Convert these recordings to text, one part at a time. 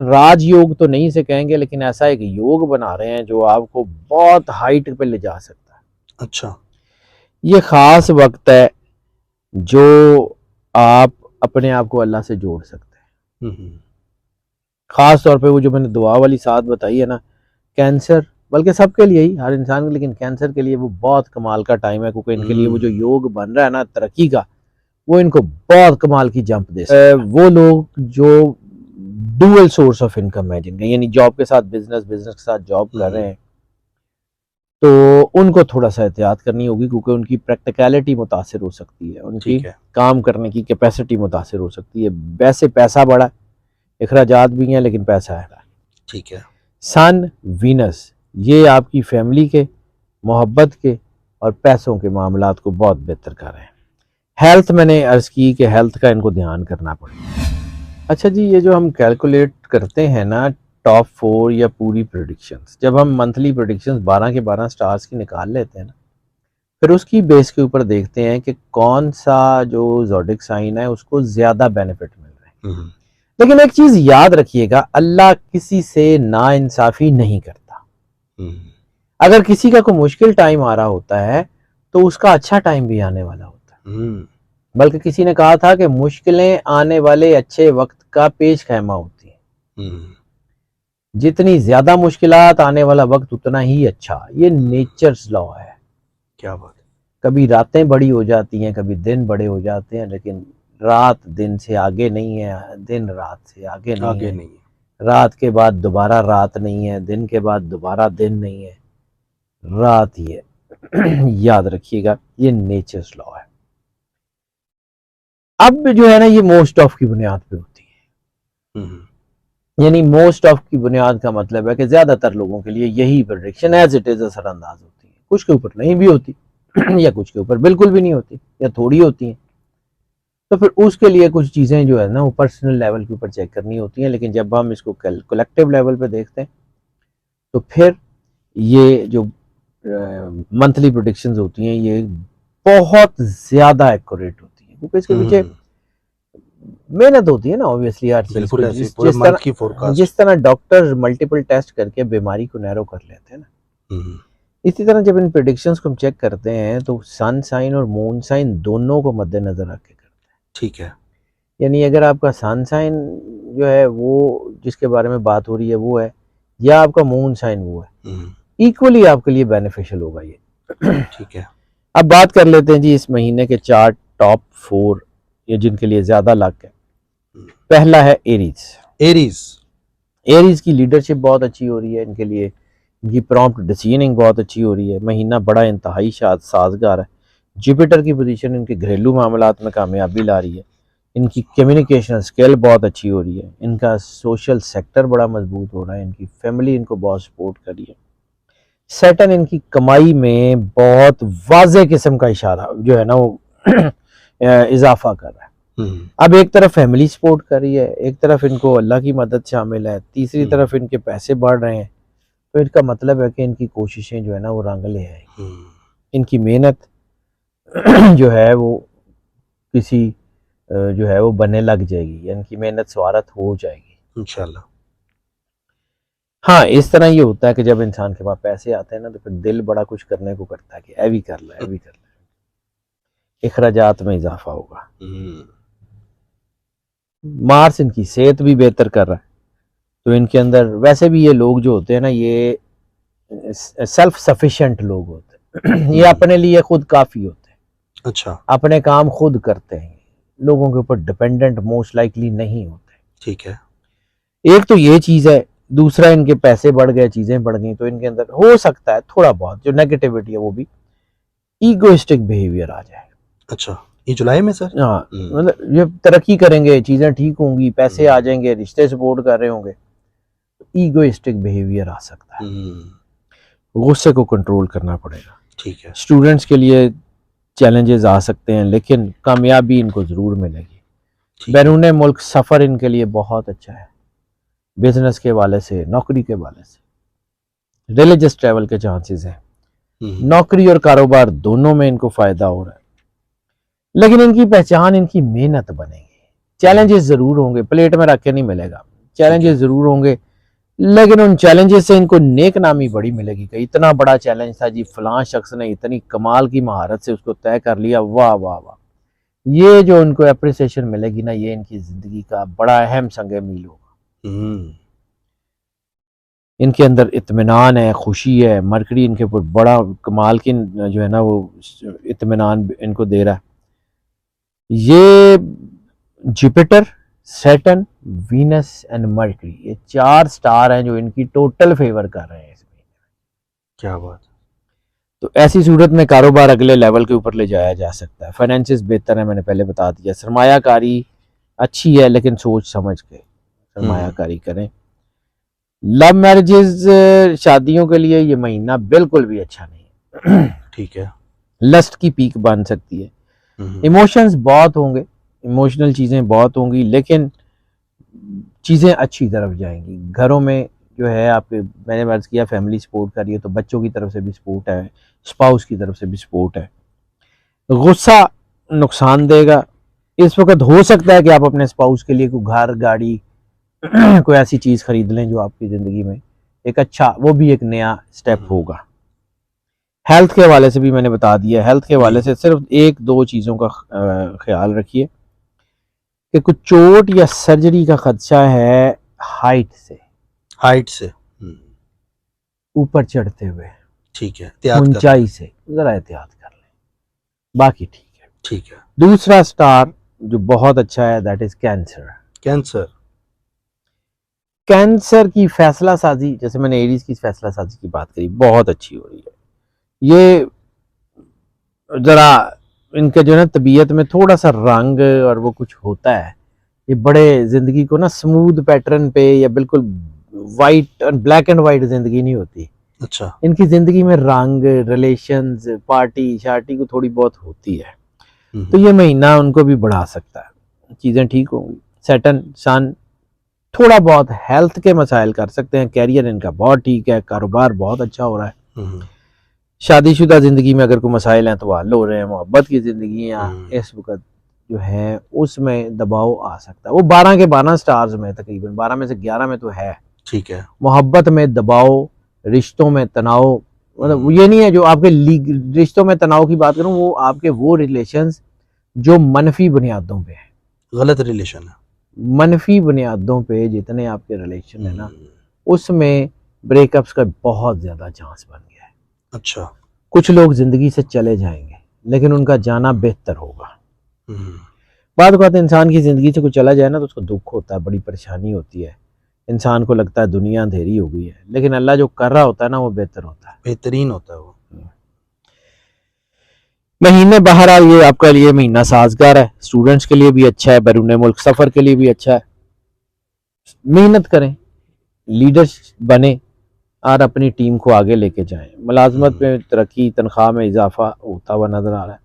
राजयोग तो नहीं से कहेंगे, लेकिन ऐसा एक योग बना रहे हैं जो आपको बहुत हाइट पे ले जा सकता है। अच्छा, ये खास वक्त है जो आप अपने आप को अल्लाह से जोड़ सकते हैं। खास तौर पे वो जो मैंने दुआ वाली साथ बताई है ना, कैंसर, बल्कि सबके लिए ही, हर इंसान के, लेकिन कैंसर के लिए वो बहुत कमाल का टाइम है, क्योंकि इनके लिए वो जो योग बन रहा है ना तरक्की का, वो इनको बहुत कमाल की जंप दे सकता है। वो लोग जो डुअल सोर्स ऑफ इनकम है जिनका, यानी जॉब के साथ बिजनेस, बिजनेस के साथ जॉब कर रहे हैं, तो उनको थोड़ा सा एहतियात करनी होगी, क्योंकि उनकी प्रैक्टिकलिटी मुतासिर हो सकती है, उनकी काम करने की कैपेसिटी मुतासिर हो सकती है। वैसे पैसा बड़ा, अखराजात भी हैं, लेकिन पैसा है। ठीक है। सन, वीनस, ये आपकी फैमिली के, मोहब्बत के और पैसों के मामलात को बहुत बेहतर कर रहे हैं। हेल्थ, मैंने अर्ज़ की कि हेल्थ का इनको ध्यान करना पड़ेगा। अच्छा जी, ये जो हम कैलकुलेट करते हैं ना टॉप 4 या पूरी प्रेडिक्शंस, जब हम मंथली प्रेडिक्शंस 12 के 12 स्टार्स की निकाल लेते हैं ना, फिर उसकी बेस के ऊपर देखते हैं कि कौन सा जो ज़ोडिक साइन है उसको ज़्यादा बेनिफिट मिल रहे हैं। लेकिन एक चीज़ याद रखिएगा, अल्लाह किसी से नाइंसाफ़ी नहीं करता। अगर किसी का कोई मुश्किल टाइम आ रहा होता है तो उसका अच्छा टाइम भी आने वाला होता है। बल्कि किसी ने कहा था कि मुश्किलें आने वाले अच्छे वक्त का पेश खैमा होती है। जितनी ज्यादा मुश्किलात आने वाला वक्त उतना ही अच्छा, ये नेचर्स लॉ है। क्या बात है। कभी रातें बड़ी हो जाती हैं, कभी दिन बड़े हो जाते हैं, लेकिन रात दिन से आगे नहीं है, दिन रात से आगे नहीं है। रात के बाद दोबारा रात नहीं है, दिन के बाद दोबारा दिन नहीं है, रात ही है। याद रखिएगा, ये नेचर्स लॉ है। अब जो है ना, ये मोस्ट ऑफ की बुनियाद पे होती है। यानी मोस्ट ऑफ की बुनियाद का मतलब है कि ज्यादातर लोगों के लिए यही प्रेडिक्शन एज इट इज असरअंदाज होती है। कुछ के ऊपर नहीं भी होती या कुछ के ऊपर बिल्कुल भी नहीं होती, या थोड़ी होती हैं। तो फिर उसके लिए कुछ चीजें जो है ना वो पर्सनल लेवल के ऊपर चेक करनी होती हैं। लेकिन जब हम इसको कलेक्टिव लेवल पे देखते हैं तो फिर ये जो मंथली प्रेडिक्शंस होती हैं ये बहुत ज्यादा एक्यूरेट होती हैं, क्योंकि इसके पीछे मेहनत होती है ना, ऑब्वियसली हर चीज। जिस तरह डॉक्टर मल्टीपल टेस्ट करके बीमारी को नैरो कर लेते हैं ना, इसी तरह जब इन प्रेडिक्शंस को हम चेक करते हैं तो सन साइन और मून साइन दोनों को मद्देनजर रख के करते हैं। ठीक है। यानी अगर आपका सन साइन जो है वो जिसके बारे में बात हो रही है वो है, या आपका मून साइन वो है, इक्वली आपके लिए बेनिफिशियल होगा ये। ठीक है। अब बात कर लेते हैं जी इस महीने के 4 टॉप 4 ये जिनके लिए ज्यादा लक है। पहला है एरीज। एरीज की लीडरशिप बहुत अच्छी हो रही है इनके लिए, इनकी प्रॉम्प्ट डिसीजनिंग बहुत अच्छी हो रही है। महीना बड़ा इंतहाई साजगार है। जुपिटर की पोजीशन इनके घरेलू मामलात में कामयाबी ला रही है। इनकी कम्युनिकेशन स्किल बहुत अच्छी हो रही है। इनका सोशल सेक्टर बड़ा मजबूत हो रहा है। इनकी फैमिली इनको बहुत सपोर्ट कर रही है। सैटर्न इनकी कमाई में बहुत वाज़ेह किस्म का इशारा जो है ना वो इजाफा कर रहा है। अब एक तरफ फैमिली सपोर्ट कर रही है, एक तरफ इनको अल्लाह की मदद शामिल है, तीसरी तरफ इनके पैसे बढ़ रहे हैं। तो इसका मतलब है कि इनकी कोशिशें जो है ना वो रंग ले आएंगी। इनकी मेहनत जो है वो किसी जो है वो बनने लग जाएगी, इनकी मेहनत स्वारत हो जाएगी इंशाल्लाह। हाँ, इस तरह ये होता है कि जब इंसान के पास पैसे आते हैं ना तो फिर दिल बड़ा कुछ करने को करता है कि ऐ भी कर ला, ऐ भी कर ला। इखराजात में इजाफा होगा। मार्स इनकी सेहत भी बेहतर कर रहा है, तो इनके अंदर वैसे भी ये लोग जो होते हैं ना ये सेल्फ सफिशिएंट लोग होते हैं। ये अपने लिए खुद काफी होते हैं। अच्छा। अपने काम खुद करते हैं, लोगों के ऊपर डिपेंडेंट मोस्ट लाइकली नहीं होते। ठीक है। एक तो ये चीज है, दूसरा इनके पैसे बढ़ गए, चीजें बढ़ गई, तो इनके अंदर हो सकता है थोड़ा बहुत जो नेगेटिविटी है वो भी ईगोइस्टिक बिहेवियर आ जाए। अच्छा, ये जुलाई में सर? हाँ, मतलब ये तरक्की करेंगे, चीजें ठीक होंगी, पैसे आ जाएंगे, रिश्ते सपोर्ट कर रहे होंगे, ईगोइस्टिक बिहेवियर आ सकता है। गुस्से को कंट्रोल करना पड़ेगा। ठीक है। स्टूडेंट्स के लिए चैलेंजेस आ सकते हैं, लेकिन कामयाबी इनको जरूर मिलेगी। बैरून मुल्क सफर इनके लिए बहुत अच्छा है, बिजनेस के वाले से, नौकरी के वाले से। रिलीजियस ट्रैवल के चांसेस हैं। नौकरी और कारोबार दोनों में इनको फायदा हो रहा है, लेकिन इनकी पहचान इनकी मेहनत बनेगी। चैलेंजेस जरूर होंगे, प्लेट में रख के नहीं मिलेगा। चैलेंजेस जरूर होंगे, लेकिन उन चैलेंजेस से इनको नेक नामी बड़ी मिलेगी कि इतना बड़ा चैलेंज था जी, फलां शख्स ने इतनी कमाल की महारत से उसको तय कर लिया, वाह वाह वाह। ये जो उनको अप्रिसिएशन मिलेगी ना, ये इनकी जिंदगी का बड़ा अहम संग मील होगा। इनके अंदर इत्मीनान है, खुशी है, मरकरी इनके ऊपर बड़ा कमाल की जो है ना वो इत्मीनान इनको दे रहा है। ये Jupiter, Saturn, Venus and mercury, ये 4 स्टार हैं जो इनकी टोटल फेवर कर रहे हैं इस महीने में। क्या बात। तो ऐसी सूरत में कारोबार अगले लेवल के ऊपर ले जाया जा सकता है। फाइनेंसिस बेहतर है, मैंने पहले बता दिया। सरमायाकारी अच्छी है, लेकिन सोच समझ के सरमायाकारी करें। लव मैरिजेस, शादियों के लिए ये महीना बिल्कुल भी अच्छा नहीं है। ठीक है। लस्ट की पीक बन सकती है। इमोशंस बहुत होंगे, इमोशनल चीज़ें बहुत होंगी, लेकिन चीज़ें अच्छी तरफ जाएंगी। घरों में जो है आपके, मैंने अर्ज किया फैमिली सपोर्ट कर रही है, तो बच्चों की तरफ से भी सपोर्ट है, स्पाउस की तरफ से भी सपोर्ट है। गुस्सा नुकसान देगा। इस वक्त हो सकता है कि आप अपने स्पाउस के लिए कोई घर, गाड़ी कोई ऐसी चीज़ खरीद लें जो आपकी ज़िंदगी में एक अच्छा, वो भी एक नया स्टेप होगा। हेल्थ के हवाले से भी मैंने बता दिया। हेल्थ के हवाले से सिर्फ 1-2 चीज़ों का ख्याल रखिए कि कुछ चोट या सर्जरी का खदशा है हाइट से ऊपर चढ़ते हुए, ठीक है, ऊंचाई से ज़रा एहतियात कर लें, बाकी ठीक है। ठीक है। दूसरा स्टार जो बहुत अच्छा है, दैट इज कैंसर। कैंसर की फैसला साजी, जैसे मैंने एरीज की फैसला साजी की बात करी, बहुत अच्छी हो रही है। ये जरा इनके जो है ना तबीयत में थोड़ा सा रंग और वो कुछ होता है, ये बड़े जिंदगी को ना स्मूथ पैटर्न पे या बिल्कुल वाइट और ब्लैक एंड वाइट जिंदगी नहीं होती। अच्छा। इनकी जिंदगी में रंग, रिलेशंस, पार्टी शार्टी को थोड़ी बहुत होती है, तो ये महीना उनको भी बढ़ा सकता है, चीजें ठीक होंगी। सैटर्न, सन थोड़ा बहुत हेल्थ के मसाइल कर सकते हैं। कैरियर इनका बहुत ठीक है, कारोबार बहुत अच्छा हो रहा है। शादीशुदा जिंदगी में अगर कोई मसाइल हैं तो वो हल हो रहे हैं। मोहब्बत की जिंदगी इस वक्त जो है उसमें दबाव आ सकता है। वो 12 के 12 स्टार्स में, तकरीबन 12 में से 11 में तो है। ठीक है। मोहब्बत में दबाव, रिश्तों में तनाव, मतलब ये नहीं है जो आपके रिश्तों में तनाव की बात करूं, वो आपके वो रिलेशंस जो मनफी बुनियादों पे है, गलत रिलेशन है। मनफी बुनियादों पे जितने आपके रिलेशन है ना, उसमें ब्रेकअप्स का बहुत ज्यादा चांस बन गया है। अच्छा। कुछ लोग जिंदगी से चले जाएंगे, लेकिन उनका जाना बेहतर होगा। बात इंसान की जिंदगी से कोई चला जाए ना तो उसको दुख होता है, बड़ी परेशानी होती है, इंसान को लगता है दुनिया अंधेरी हो गई है, लेकिन अल्लाह जो कर रहा होता है ना वो बेहतर होता है, बेहतरीन होता है वो। महीने बाहर ये आपका लिए महीना साजगार है। स्टूडेंट्स के लिए भी अच्छा है, बैरून मुल्क सफर के लिए भी अच्छा है। मेहनत करें, लीडर्स बने और अपनी टीम को आगे लेके जाएं। मुलाजमत में तरक्की, तनख्वाह में इजाफा होता हुआ नजर आ रहा है।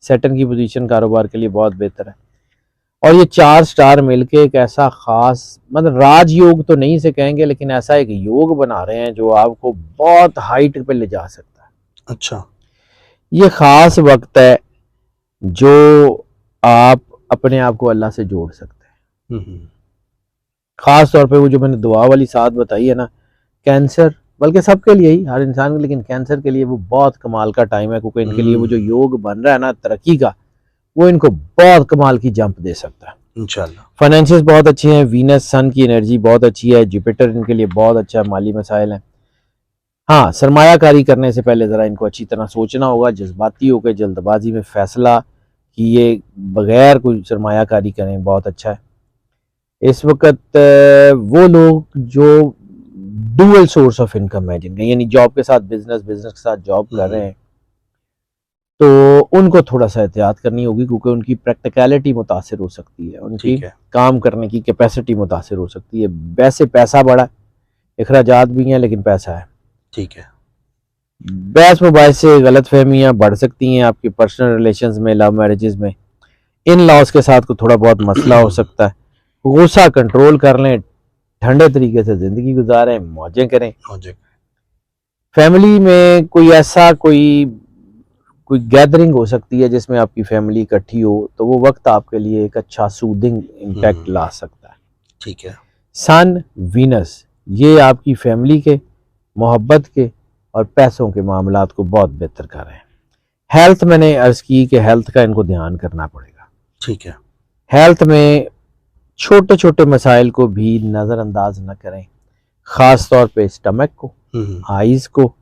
सैटर्न की पोजीशन कारोबार के लिए बहुत बेहतर है। और ये 4 स्टार मिलके एक ऐसा खास, मतलब राजयोग तो नहीं से कहेंगे, लेकिन ऐसा एक योग बना रहे हैं जो आपको बहुत हाइट पे ले जा सकता है। अच्छा। ये खास वक्त है जो आप अपने आप को अल्लाह से जोड़ सकते हैं। खास तौर पे वो जो मैंने दुआ वाली साथ बताई है ना, कैंसर, बल्कि सबके लिए ही, हर इंसान के, लेकिन कैंसर के लिए वो बहुत कमाल का टाइम है, क्योंकि इनके लिए वो जो योग बन रहा है ना तरक्की का, वो इनको बहुत कमाल की जंप दे सकता है इंशाल्लाह। फाइनेंशियल्स बहुत अच्छे हैं। वीनस, सन की एनर्जी बहुत अच्छी है। जुपिटर इनके लिए बहुत अच्छा है, माली मसाइल हैं। हाँ, सरमायाकारी करने से पहले ज़रा इनको अच्छी तरह सोचना होगा। जज्बाती होकर जल्दबाजी में फ़ैसला किए बगैर कोई सरमायाकारी करें, बहुत अच्छा है। इस वक्त वो लोग जो डुअल सोर्स ऑफ इनकम है जिनका, यानी जॉब के साथ बिजनेस, बिजनेस के साथ जॉब कर रहे हैं, तो उनको थोड़ा सा एहतियात करनी होगी, क्योंकि उनकी प्रैक्टिकलिटी मुतासिर हो सकती है, उनकी काम करने की कैपेसिटी मुतासिर हो सकती है। वैसे पैसा बड़ा, अखराजात भी हैं, लेकिन पैसा है। ठीक है। बहस मुबाहिस से गलत फहमियाँ बढ़ सकती हैं आपकी पर्सनल रिलेशंस में, लव मैरिजेस में। इन लॉज के साथ को थोड़ा बहुत मसला हो सकता है। गुस्सा कंट्रोल कर लें, ठंडे तरीके से ज़िंदगी गुजारें, मौजें करें। फैमिली में कोई ऐसा कोई गैदरिंग हो सकती है जिसमें आपकी फैमिली इकट्ठी हो, तो वो वक्त आपके लिए एक अच्छा सूदिंग इम्पैक्ट ला सकता है। ठीक है। सन वीनस, ये आपकी फैमिली के, मोहब्बत के और पैसों के मामलात को बहुत बेहतर कर रहे हैं। हेल्थ मैंने अर्ज की कि हेल्थ का इनको ध्यान करना पड़ेगा। ठीक है। हेल्थ में छोटे छोटे मसाइल को भी नज़रअंदाज न करें, ख़ास तौर पे स्टमक को, आइज़ को,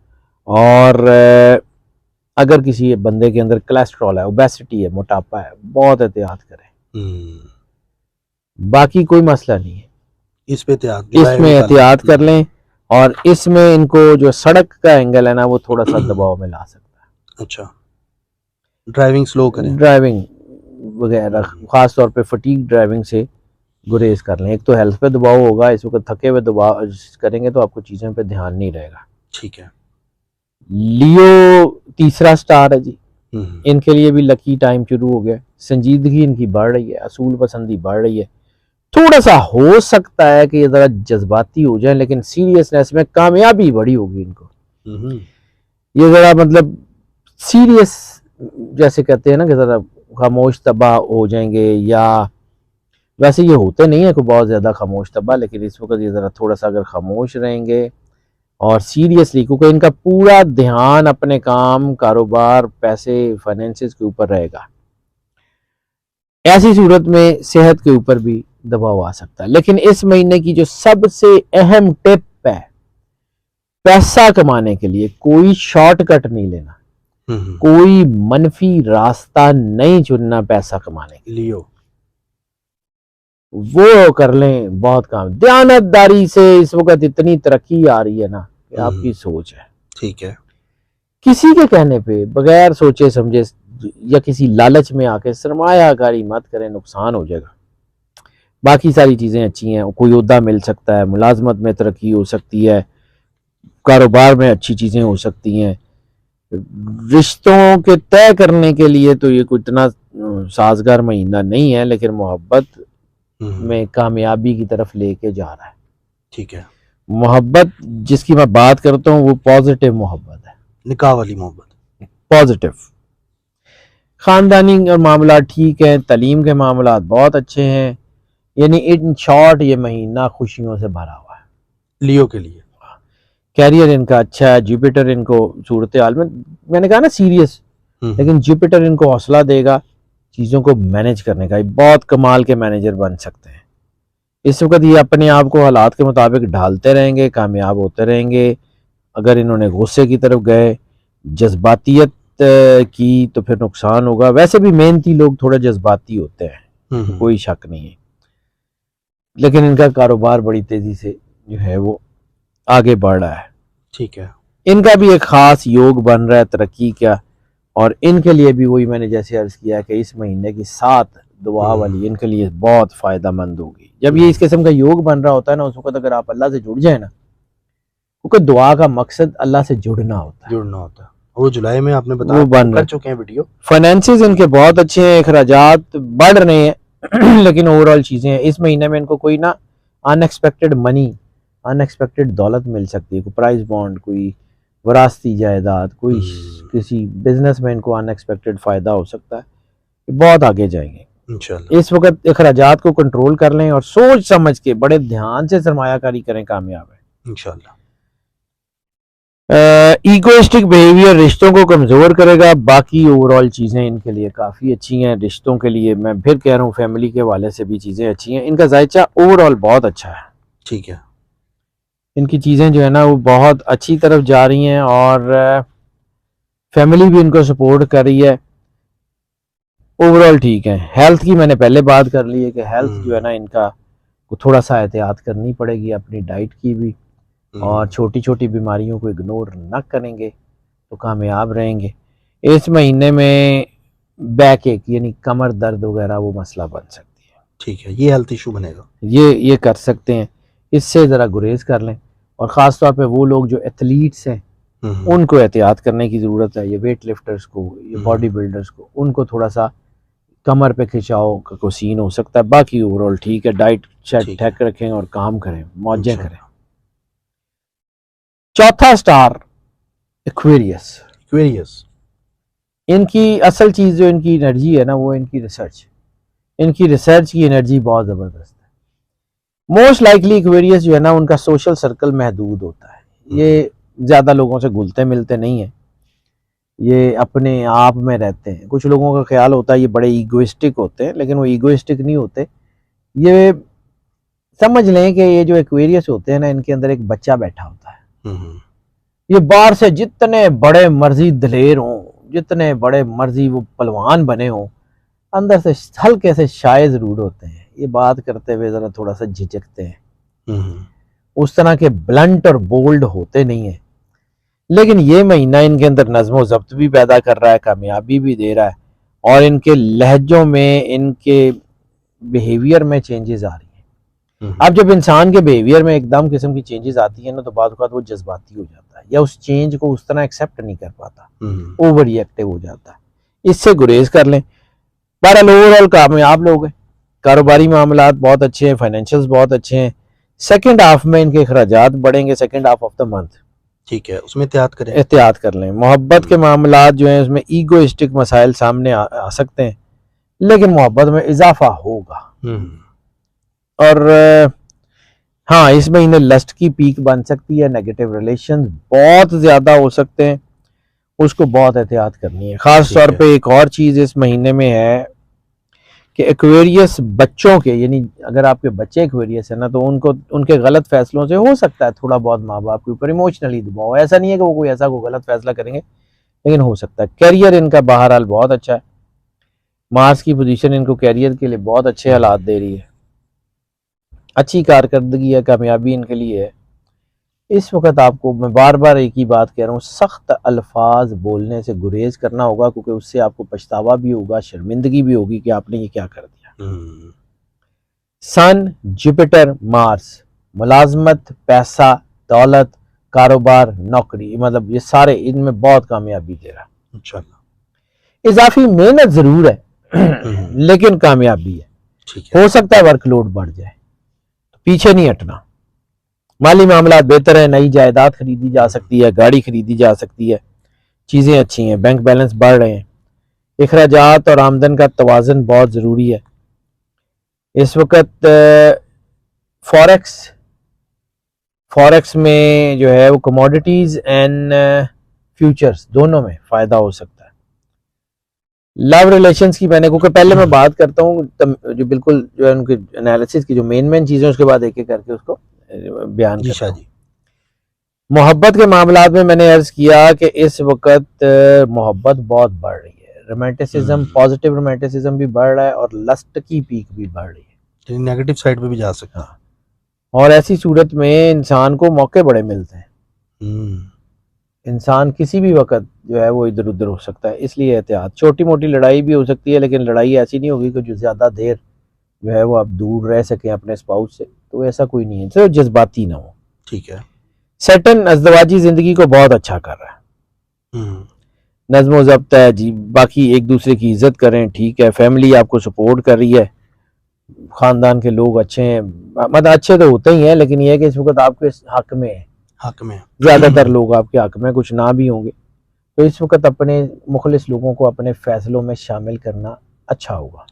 और अगर किसी बंदे के अंदर कोलेस्ट्रॉल है, ओबेसिटी है, मोटापा है, बहुत एहतियात करें। बाकी कोई मसला नहीं है, इसमें एहतियात कर लें। और इसमें इनको जो सड़क का एंगल है ना, वो थोड़ा सा दबाव में ला सकता है। अच्छा, ड्राइविंग स्लो करें, ड्राइविंग वगैरह, ख़ास तौर पे फटीग ड्राइविंग से गुरेज कर लें। एक तो हेल्थ पे दबाव होगा, इस वक्त थके हुए दबाव करेंगे तो आपको चीज़ों पे ध्यान नहीं रहेगा। ठीक है। लियो तीसरा स्टार है जी, इनके लिए भी लकी टाइम शुरू हो गया। संजीदगी इनकी बढ़ रही है, असूल पसंदी बढ़ रही है। थोड़ा सा हो सकता है कि ये ज़रा जज्बाती हो जाए, लेकिन सीरियसनेस में कामयाबी बड़ी होगी इनको। ये ज़रा मतलब सीरियस, जैसे कहते हैं ना कि ज़रा खामोश तबाह हो जाएंगे, या वैसे ये होते नहीं है कोई बहुत ज़्यादा खामोश तबाह, लेकिन इस वक्त ये ज़रा थोड़ा सा अगर खामोश रहेंगे और सीरियसली, क्योंकि इनका पूरा ध्यान अपने काम, कारोबार, पैसे, फाइनेंसेस के ऊपर रहेगा, ऐसी सूरत में सेहत के ऊपर भी दबाव आ सकता है। लेकिन इस महीने की जो सबसे अहम टिप है, पैसा कमाने के लिए कोई शॉर्टकट नहीं लेना, कोई मनफी रास्ता नहीं चुनना पैसा कमाने के लिए। वो कर लें, बहुत काम। दयानतदारी से इस वक्त इतनी तरक्की आ रही है ना कि आपकी सोच है। ठीक है। किसी के कहने पे, बगैर सोचे समझे या किसी लालच में आके सरमायाकारी मत करें, नुकसान हो जाएगा। बाकी सारी चीज़ें अच्छी हैं, कोई ओहदा मिल सकता है, मुलाजमत में तरक्की हो सकती है, कारोबार में अच्छी चीज़ें हो सकती हैं। रिश्तों के तय करने के लिए तो ये कोई इतना साजगार महीना नहीं है, लेकिन मोहब्बत में कामयाबी की तरफ लेके जा रहा है। ठीक है। मोहब्बत जिसकी मैं बात करता हूँ वो पॉजिटिव मोहब्बत है, निकाह वाली मोहब्बत, पॉजिटिव। ख़ानदानी और मामला ठीक है, तालीम के मामला बहुत अच्छे हैं, यानी इन शॉर्ट ये महीना खुशियों से भरा हुआ है लियो के लिए। कैरियर इनका अच्छा है, जुपिटर इनको सूरत हाल में, मैंने कहा ना सीरियस, लेकिन जुपिटर इनको हौसला देगा चीज़ों को मैनेज करने का। बहुत कमाल के मैनेजर बन सकते हैं। इस वक्त ये अपने आप को हालात के मुताबिक ढालते रहेंगे, कामयाब होते रहेंगे। अगर इन्होंने गुस्से की तरफ गए, जज्बातियत की, तो फिर नुकसान होगा। वैसे भी मेहनती लोग थोड़े जज्बाती होते हैं, कोई शक नहीं है, लेकिन इनका कारोबार बड़ी तेजी से जो है वो आगे बढ़ रहा है। ठीक है। इनका भी एक खास योग बन रहा है तरक्की का, और इनके लिए भी वही मैंने जैसे अर्ज किया कि इस महीने की 7 दुआ वाली इनके लिए बहुत फायदा मंद होगी। जब ये इस किस्म का योग बन रहा होता है ना, उस वक्त अगर आप अल्लाह से जुड़ जाए ना, क्योंकि दुआ का मकसद अल्लाह से जुड़ना होता है। वो जुलाई में आपने बताया, वो कर चुके हैं वीडियो। फाइनेंसेस इनके बहुत अच्छे हैं, अखराजात बढ़ रहे हैं, लेकिन ओवरऑल चीज़ें हैं। इस महीने में इनको कोई ना अनएक्सपेक्टेड मनी, अनएक्सपेक्टेड दौलत मिल सकती है, कोई प्राइस बॉन्ड, कोई वरासती जायदाद, कोई किसी बिजनेस में इनको अनएक्सपेक्टेड फ़ायदा हो सकता है। बहुत आगे जाएंगे इंशाल्लाह। इस वक्त अखराजात को कंट्रोल कर लें और सोच समझ के बड़े ध्यान से सरमायाकारी करें, कामयाब है इंशाल्लाह। इगोइस्टिक बिहेवियर रिश्तों को कमज़ोर करेगा। बाकी ओवरऑल चीज़ें इनके लिए काफ़ी अच्छी हैं। रिश्तों के लिए मैं फिर कह रहा हूँ, फैमिली के हवाले से भी चीज़ें अच्छी हैं। इनका जायचा ओवरऑल बहुत अच्छा है। ठीक है। इनकी चीज़ें जो है ना वो बहुत अच्छी तरफ जा रही हैं, और फैमिली भी इनको सपोर्ट कर रही है। ओवरऑल ठीक है। हेल्थ की मैंने पहले बात कर ली है कि हेल्थ जो है ना इनका को थोड़ा सा एहतियात करनी पड़ेगी, अपनी डाइट की भी, और छोटी छोटी बीमारियों को इग्नोर न करेंगे तो कामयाब रहेंगे। इस महीने में बैक एक यानी कमर दर्द वगैरह वो मसला बन सकती है। ठीक है, ये हेल्थ इशू बनेगा, ये कर सकते हैं, इससे ज़रा गुरेज कर लें। और ख़ास तौर पे वो लोग जो एथलीट्स हैं उनको एहतियात करने की ज़रूरत है। ये वेट लिफ्टर्स को, ये बॉडी बिल्डर्स को, उनको थोड़ा सा कमर पे खिंचाव का कोई सीन हो सकता है। बाकी ओवरऑल ठीक है। डाइट सेट ठक रखें और काम करें, मौजें करें। चौथा स्टार एक्वेरियस। इनकी असल चीज़ जो इनकी एनर्जी है ना, वो इनकी रिसर्च की एनर्जी बहुत ज़बरदस्त है। मोस्ट लाइकली एक्वेरियस जो है ना, उनका सोशल सर्कल महदूद होता है। ये ज़्यादा लोगों से घुलते मिलते नहीं है, ये अपने आप में रहते हैं। कुछ लोगों का ख्याल होता है ये बड़े ईगोइस्टिक होते हैं, लेकिन वो ईगोइस्टिक नहीं होते। ये समझ लें कि ये जो एक्वेरियस होते हैं ना, इनके अंदर एक बच्चा बैठा होता है। ये बाहर से जितने बड़े मर्जी दलेर हों, जितने बड़े मर्जी वो पहलवान बने हों, अंदर से हल्के से शाय जरूर होते हैं। ये बात करते हुए जरा थोड़ा सा झिझकते हैं, उस तरह के ब्लंट और बोल्ड होते नहीं है। लेकिन ये महीना इनके अंदर नज़्म ज़ब्त भी पैदा कर रहा है, कामयाबी भी दे रहा है, और इनके लहजों में, इनके बिहेवियर में चेंजेस आ रही हैं। अब जब इंसान के बिहेवियर में एकदम किस्म की चेंजेस आती है ना, तो बाद वो जज्बाती हो जाता है, या उस चेंज को उस तरह एक्सेप्ट नहीं कर पाता, ओवर रिएक्टिव हो जाता है। इससे गुरेज कर लें। बहरहाल ओवरऑल कामयाब लोग हैं, कारोबारी मामलात बहुत अच्छे हैं, फाइनेंशियल्स बहुत अच्छे हैं। सेकेंड हाफ में इनके अखराजात बढ़ेंगे, second half of the month. ठीक है, उसमें एहतियात करें, एहतियात कर लें। मोहब्बत के मामलात जो हैं उसमें ईगोइस्टिक मसाइल सामने आ सकते हैं, लेकिन मोहब्बत में इजाफा होगा। और हाँ, इस महीने लस्ट की पीक बन सकती है, नेगेटिव रिलेशन बहुत ज्यादा हो सकते हैं, उसको बहुत एहतियात करनी है। खास तौर पे एक और चीज इस महीने में है कि एक्वेरियस बच्चों के, यानी अगर आपके बच्चे एक्वेरियस है ना, तो उनको उनके गलत फैसलों से हो सकता है थोड़ा बहुत माँ बाप के ऊपर इमोशनली दबाव। ऐसा नहीं है कि वो कोई ऐसा कोई गलत फैसला करेंगे, लेकिन हो सकता है। कैरियर इनका बहरहाल बहुत अच्छा है, मार्स की पोजीशन इनको कैरियर के लिए बहुत अच्छे हालात दे रही है, अच्छी कारकर्दगी है, कामयाबी इनके लिए है। इस वक्त आपको मैं बार बार एक ही बात कह रहा हूँ, सख्त अल्फाज बोलने से गुरेज करना होगा, क्योंकि उससे आपको पछतावा भी होगा, शर्मिंदगी भी होगी कि आपने ये क्या कर दिया। सन, जुपिटर, मार्स, मुलाजमत, पैसा, दौलत, कारोबार, नौकरी, मतलब ये सारे इनमें बहुत कामयाबी दे रहा है इंशाल्लाह। इजाफी मेहनत जरूर है लेकिन कामयाबी है। हो सकता है वर्कलोड बढ़ जाए, तो पीछे नहीं हटना। माली मामला बेहतर है, नई जायदाद खरीदी जा सकती है, गाड़ी खरीदी जा सकती है, चीज़ें अच्छी हैं, बैंक बैलेंस बढ़ रहे हैं। अखराजात और आमदन का तवाज़ुन बहुत ज़रूरी है। इस वक्त फॉरेक्स में जो है वो कमोडिटीज़ एंड फ्यूचर्स दोनों में फ़ायदा हो सकता है। लव रिलेशंस की मैंने, क्योंकि पहले मैं बात करता हूँ जो बिल्कुल जो है उनके एनालिसिस की जो मेन चीज़ें, उसके बाद एक एक करके उसको बयान करता हूं। मोहब्बत के मामलात में मैंने अर्ज किया कि इस वक्त मोहब्बत बहुत बढ़ रही है, रोमांटिसिज्म, पॉजिटिव रोमांटिसिज्म भी बढ़ रहा है, और लस्ट की पीक भी बढ़ रही है, नेगेटिव साइड पे भी जा सकता है। और ऐसी सूरत में इंसान को मौके बड़े मिलते हैं। इंसान किसी भी वक्त जो है वो इधर उधर हो सकता है, इसलिए एहतियात। छोटी मोटी लड़ाई भी हो सकती है, लेकिन लड़ाई ऐसी नहीं होगी कि जो ज्यादा देर जो है वो आप दूर रह सकें अपने स्पाउस से, तो ऐसा कोई नहीं है, सिर्फ जज्बाती ना हो। ठीक है। सैटर्न अज़दवाजी जिंदगी को बहुत अच्छा कर रहा है, नज़्म ज़ब्त है जी, बाकी एक दूसरे की इज्जत करें, ठीक है। फैमिली आपको सपोर्ट कर रही है, खानदान के लोग अच्छे हैं, मतलब अच्छे तो होते ही हैं, लेकिन यह है कि इस वक्त आपके हक में है, ज्यादातर लोग आपके हक में, कुछ ना भी होंगे। तो इस वक्त अपने मुखलिस लोगों को अपने फैसलों में शामिल करना अच्छा होगा।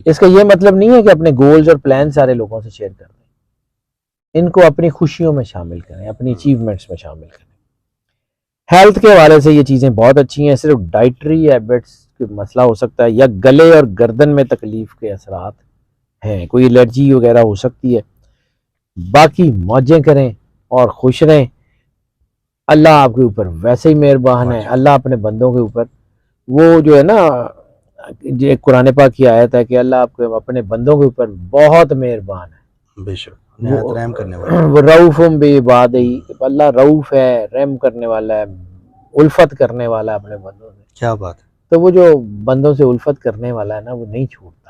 इसका यह मतलब नहीं है कि अपने गोल्स और प्लान सारे लोगों से शेयर कर दें, इनको अपनी खुशियों में शामिल करें, अपनी अचीवमेंट्स में शामिल करें। हेल्थ के हवाले से ये चीज़ें बहुत अच्छी हैं, सिर्फ डाइटरी हैबिट्स का मसला हो सकता है, या गले और गर्दन में तकलीफ के असरात हैं, कोई एलर्जी वगैरह हो सकती है। बाकी मौजें करें और खुश रहें, अल्लाह आपके ऊपर वैसे ही मेहरबान है। अल्लाह अपने बंदों के ऊपर, वो जो है ना, एक कुरान पाक की आयत है कि अल्लाह आपके अपने बंदों के ऊपर बहुत मेहरबान है, बेशक रहम करने वाला, वो रऊफ़ुम बिइबादिही, अल्लाह रऊफ है, रहम करने वाला है, उल्फत करने वाला है अपने बंदों से। क्या बात है। तो वो जो बंदों से उल्फत करने वाला है ना, वो नहीं छोड़ता।